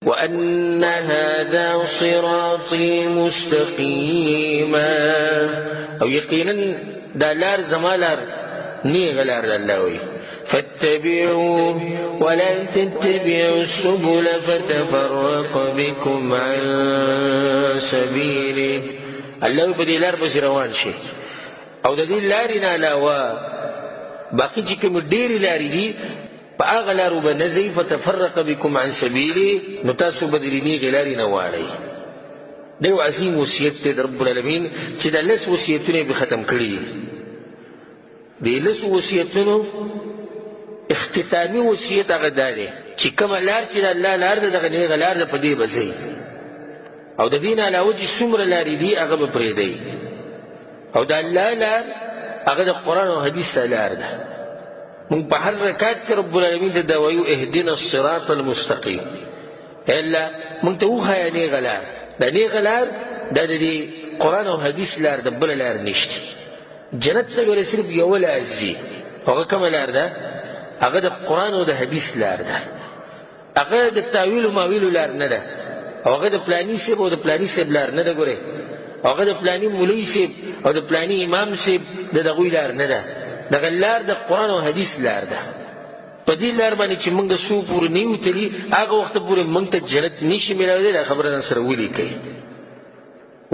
وأن هذا صراطي مستقيما او یقینا دا لار زما لار نیغه لار د الله وی فاتبعوا ولا تتبعوا السبل فتفرق بكم عن سبيله الله په دې لار پسې روان شي او د دې لارې نه علاوه باقي چې کوم ډېرې لارې دي په هغه لارو به نه ځئ فتفرق بكم عن سبيله نو تاسو به د دې نیغې لارې نه واړئ دا یو عظیم وصیت دی د رب العالمین چې دا لس وصیتونه یې ختم کړي دي د لسو وصیتونو اختتامي وصیت هغه دا دی چې کومه لار چې د الله لار ده دغه نیغه لار ده په دې به ځئ او د دې نه علاوه چې څومره لارې دي هغه به پرېږدئ او د الله لار هغه د قرآن او حدیث لار ده مونږ په هر رکعت کې رب العالمین ته دا وایو اهدنا الصراط المستقیم الا مونږ ته وښایه نیغه لار دا نیغه لار دا د دې قرآن او حدیث لار ده بله لار نشته جنت ته ګوره صرف یوه لار ځي هغه کومه لار ده هغه د قرآن او د حدیث لار ده هغه د تاویل و ماویلو لار نه ده او هغه د پلاني صاحب او د پلاني صاحب لار نه ده ګورې هغه د پلاني مولوي صاحب او د پلاني امام صاحب د دغوی لار نه ده دغه لار د قرآن او حدیث لار ده په دې لار باندې چې موږ څو پورې نه یو تلي هغه وخت پورې موږ ته جنت نشي میلاودی دا خبره سره ولیکئ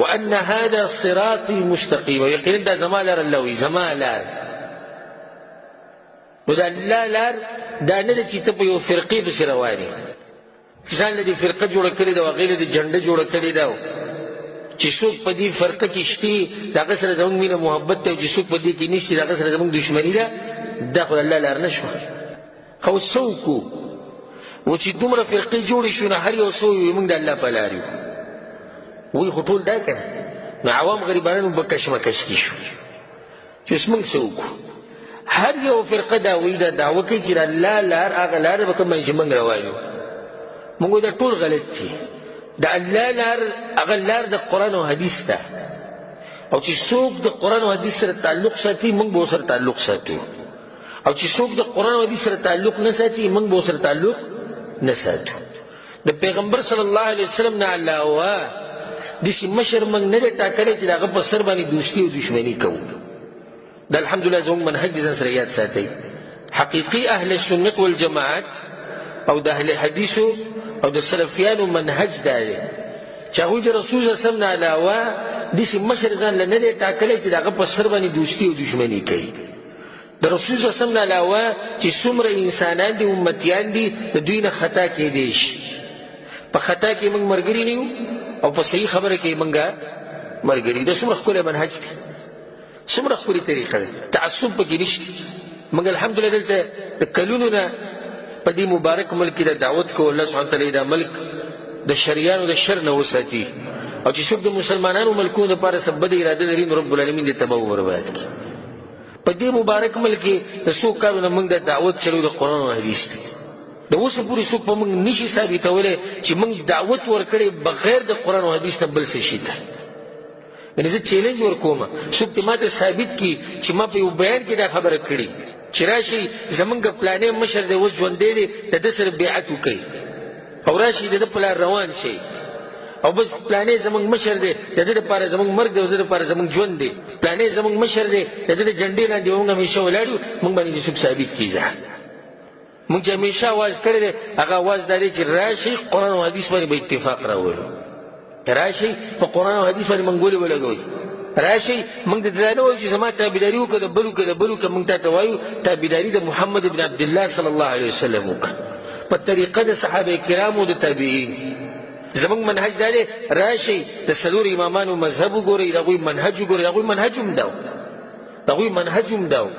وان هذا صراطي مستقیم یقینا دا زما لار الله وی زما لار نو دا الله لار دا نه ده چې ته په یو فرقې پسې روان یې ځان له دې فرقه جوړه کړې ده هغې له دې جنډه جوړه کړې ده چې څوک په دې فرقه کې شتي د هغه سره زموږ مینه محبت دی او چې څوک په دې کې نشتي د هغه سره زموږ دشمني ده دا خو د الله لار نه شوه خو څه وکړو و چې دومره فرقې جوړې شو نو هر یو څه ووایي موږ د الله په لار یو وایي خو ټول دا که نه نو عوام غریبانان به کشمکش کې شو چې اوس موږ څه وکړو هر یو فرقه دا وایي دا دعوه کوي چې د الله لار هغه لار به کوم چې موږ روان یو موږ دا ټول غلط دي د الله لار هغه لار د قرآن او حدیث ده او چې څوک د قرآن او حدیث سره تعلق ساتي موږ به ورسره تعلق ساتو او چې څوک د قرآن او حدیث سره تعلق نه ساتي موږ به ورسره تعلق نه ساتو د پیغمبر صلی الله علیه وسلم نه علاوه داسې مشر موږ نه دی ټاکلی چې د هغه په سر باندې دوستي او دشمني کوو دا الحمدلله زموږ منهج د ځان سره یاد ساتئ حقیقي اهل سنت والجماعت او د اهل حدیثو او د سلفیانو منهج دا دی چې هغوی د رسول صلی الله علیه وسلم نه علاوه داسې مشر ځان له نه دی ټاکلی چې د هغه په سر باندې دوستي او دشمني کوي د رسول صلی الله علیه وسلم نه علاوه چې څومره انسانان دي امتیان دي د دوی نه خطا کیدی شي په خطا کې موږ ملګري نه یو او په صحیح خبره کې موږ ملګري دا څومره ښکلی منهج دی څومره ښکلې طریقه ده تعصب پکې نشته موږ الحمدلله دلته د کلونو نه په دې مبارک ملک کې د دعوت کوو الله سبحانه تعالی دا ملک د شریانو د شر نه وساتي او چې څوک د مسلمانانو ملکونو دپاره څه بده اراده لري نو رب العالمین دې تباه و برباد کړي په دې مبارک ملک کې د څو کالو نه موږ د دعوت چلو د قرآن او حدیث دی د اوسه پورې څوک په موږ نشي ثابتولی چې موږ دعوت ورکړی بغیر د قرآن او حدیث نه بل څه شي ته یعنې زه چیلنج ورکوم څوک دې ماته ثابت کړي چې ما په یو بیان کې دا خبره کړې چې راشي زمونږ پلانې مشر دی اوس ژوندی دی د ده سره بیعت وکړئ او راشي د ده په لار روان شئ او بس پلانې زمونږ مشر دی د ده دپاره زمونږ مرګ دی او د ده دپاره زمونږ ژوند دی پلانې زمونږ مشر دی د ده د جنډې لاندې به موږ همیشه ولاړ یو موږ باندې دې څوک ثابت کړي ځه موږ چې همیشه اواز کړی دی هغه اواز دا دی چې راشئ قرآن او حدیث باندې به اتفاق راولو راشئ په قرآن او حدیث باندې موږ ګولې ولګوئ راشي موږ د دا نه وایو چې زما تابعداري وکړه د بلو که د بلو که موږ تا ته وایو تابعداري د محمد بن عبدالله صلی الله علیه وسلم وکړه په طریقه د صحابه کرامو د تابعین زموږ منهج دا دی راشئ د څلور امامانو مذهب وګورئ د هغوی منهج وګورئ د هغوی منهج هم دا و د هغوی منهج هم دا و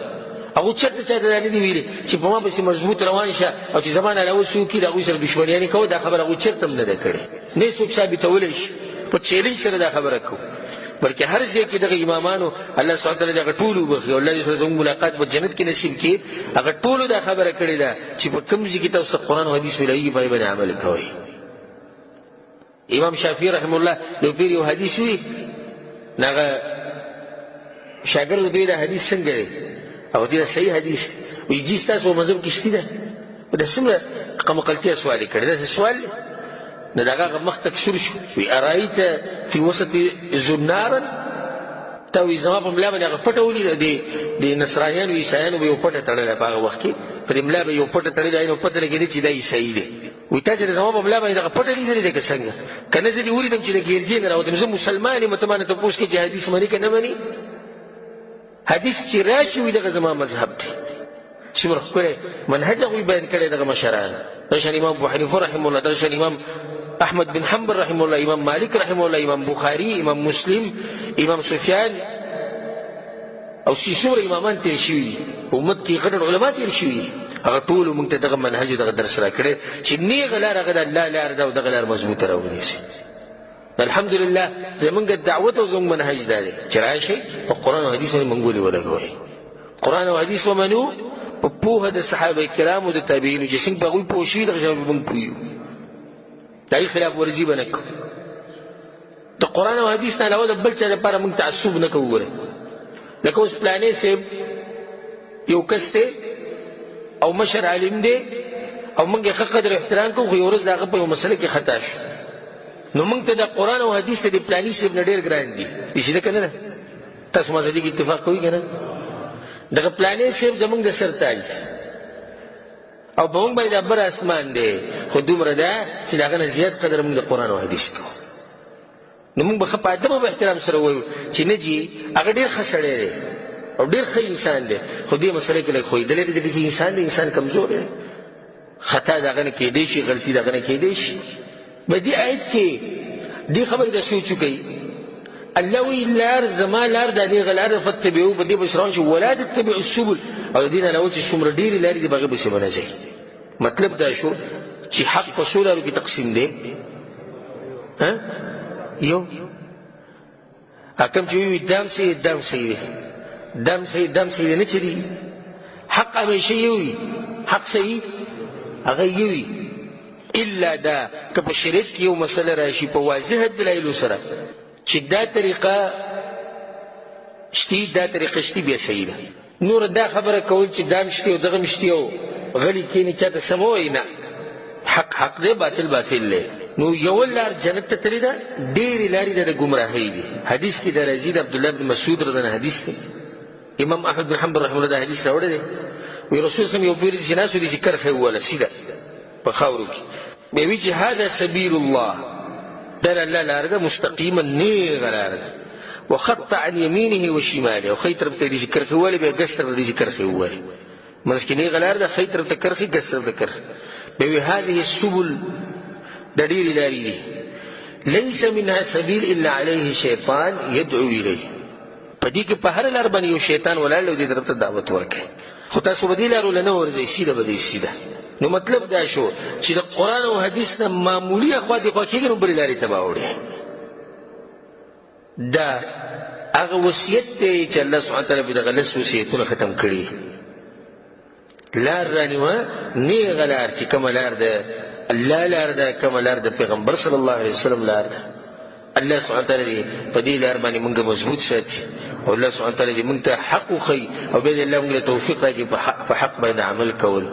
هغوی چېرته چاته دا نه دي ویلي چې په ما پسې مضبوط روان شه او چې زما نه علاوه څوک د هغوی سره دشمنیانې کوه دا خبره هغوی چېرته هم نه ده کړې نه یې څوک ثابتولی شي په چیلنج سره دا خبره کوو بلکې هر ځای کې دغه امامانو الله سبحانه تعالی دغه ټول وبخي او الله دې سره زموږ ملاقات په جنت کې نصیب کړي هغه ټولو دا خبره کړې ده چې په کوم ځای کې تاسو قرآن او حدیث ملایږي په هغې باندې عمل کوئ امام شافعي رحمه الله یو پیر یو حدیث وي نو هغه شاګرد ورته وایي دا حدیث څنګه دی او ورته صحیح حدیث وایي جي ستاسو مذهب کې شتي ده دا څومره قمقلتیا سوال یې کړی داسې سوال نو د هغه مخ ته کشور شو وی ارایت فی وسط زنارا تا وی زما په ملا باندې هغه پټه ولیده د نصرانیانو عیسایانو به یو پټه تړلی په هغه وخت کې په دې ملا به یو پټه تړلی نو پته لګېده چې دا عیسایي دی وی تا چې د زما په ملا باندې دغه پټه لیدلې دی که څنګه که نه زه دې ولیدم چې د ګیرجې نه راوتم زه مسلمان یم ته ما نه تپوس کوې چې حدیث منې که نه منې حدیث چې راشي وي دغه زما مذهب دی څومره ښکلی منهج هغوی بیان کړی دغه مشران دغه شان امام ابو حنیفه رحمه الله دغه شان امام احمد بن حنبل رحمه الله امام مالک رحمه الله امام بخاری امام مسلم امام سفیان او څومره امامان تېر شوي دي په امت کې غټ علما تېر شوي دي هغه ټولو موږ ته دغه منهج دغه درس را کړی چې نیغه لار هغه د الله لار ده او دغه لار مضبوطه راونیسي الحمدلله زمونږ دعوت او زمونږ منهج دا دی چې راشئ په قرآن او حدیث باندې موږ ولې ولګوئ قرآن او حدیث ومنو په پوهه د صحابه کرامو د تابعینو چې څنګه په هغوی پوه شوي دغه شان به موږ پوه یو د هغې خلاف ورزي به نه کوو د قرآن او حدیث نه علاوه د بل چا لپاره موږ تعصب نه کوو ګوره لکه اوس پلانې صاحب یو کس دی او مشر عالم دی او موږ یې ښه قدر احترام کوو خو یو ورځ د هغه په یو مسله کې خطا شو نو موږ ته د قرآن او حدیث ته د پلاني صاحب نه ډېر ګران دي داسې ده که نه ده تاسو ما دې کې اتفاق کوئ که نه دغه پلانې صاحب زموږ د سر تاج او په موږ باندې د بر اسمان دی خو دومره ده چې د هغه نه زیات قدر موږ د قرآن او حدیث کوو نو موږ به ښه په ادب او احترام سره ووایو چې نه جي هغه ډېر ښه سړی دی او ډېر ښه انسان دی خو دې مسلې کې لږ ښویېدلی دی ځکه چې انسان دی انسان کمزور دی خطا د هغه نه کېدی شي غلطي د هغه نه کېدی شي په دې آیت کې دې خبرې ته سوچ وکئ الله وی لار زما لار د هغې لاره فاتبعوه په دې پسې روان شي ولا تتبعوا السبل او د دې نه علاوه چې څومره ډېرې لارې دي په هغې پسې به نه ځئ مطلب دا شو چې حق په څو لارو کې تقسیم دی یو حکم چې وي دام صحیح دام صحیح دم صحیح دم صحیح نه چلی حق همیشه یو وي حق صحیح هغه یو وي الا دا که په شریعت کې یو مسله راشي په واضحه دلایلو سره چې دا طریقه شتي دا طریقه شتي بیا صحیح ده نور دا خبره کول چې دا مشتي او دغه مشتي او غلی کېني چاته سم وایي نه حق حق دی باطل باطل دی نو یو لار جنت ته تللی ده ډېرې لارې ده د ګمراهۍ دي حدیث کې د راځي د عبدالله بن مسعود رضی الله حدیث دی امام احمد بن حنبل رحمه الله دا حدیث راوړی دی وی رسول صلی یو پیر چې ناسو دي چې کرښه ووله سیده په خاورو کې بیا وی چې هذا سبیل الله دا د الله لاره ده مستقیما نیغه لاره ده وخط عن یمینه و شماله او ښی طرف ته دي چې کرښې وولې بیا ګس طرف دي چې کرښې وولې منځ کې نیغه لاره ده ښی طرف ته کرښې ګس طرف ته کرښې بیا وی هذه السبل د ډېرې لارې دي ليس منها سبیل الا علیه شیطان یدعو الیه په دې کې په هر لار باندې یو شیطان ولاړ دی او دې طرف ته دعوت ورکوي خو تاسو به دې لارو له نه ورځئ سیده به دې سیده نو مطلب دا شو چې د قرآن او حدیث نه معمولي اخوا دې خوا کېږي نو بلې لارې ته به اوړي دا هغه وصیت دی چې الله سبحانه تعالی به دغه لس وصیتونه ختم کړي لار رانیوه نیغه لار چې کومه لار ده الله لار ده کومه لار ده پیغمبر صلی الله علیه وسلم لار ده الله سبحانه تعالی په دې لار باندې موږ مضبوط ساتي او الله سبحانه تعالی موږ ته حق وښیي او بیا دې الله موږ له توفیق راکړي په حق باندې عمل کول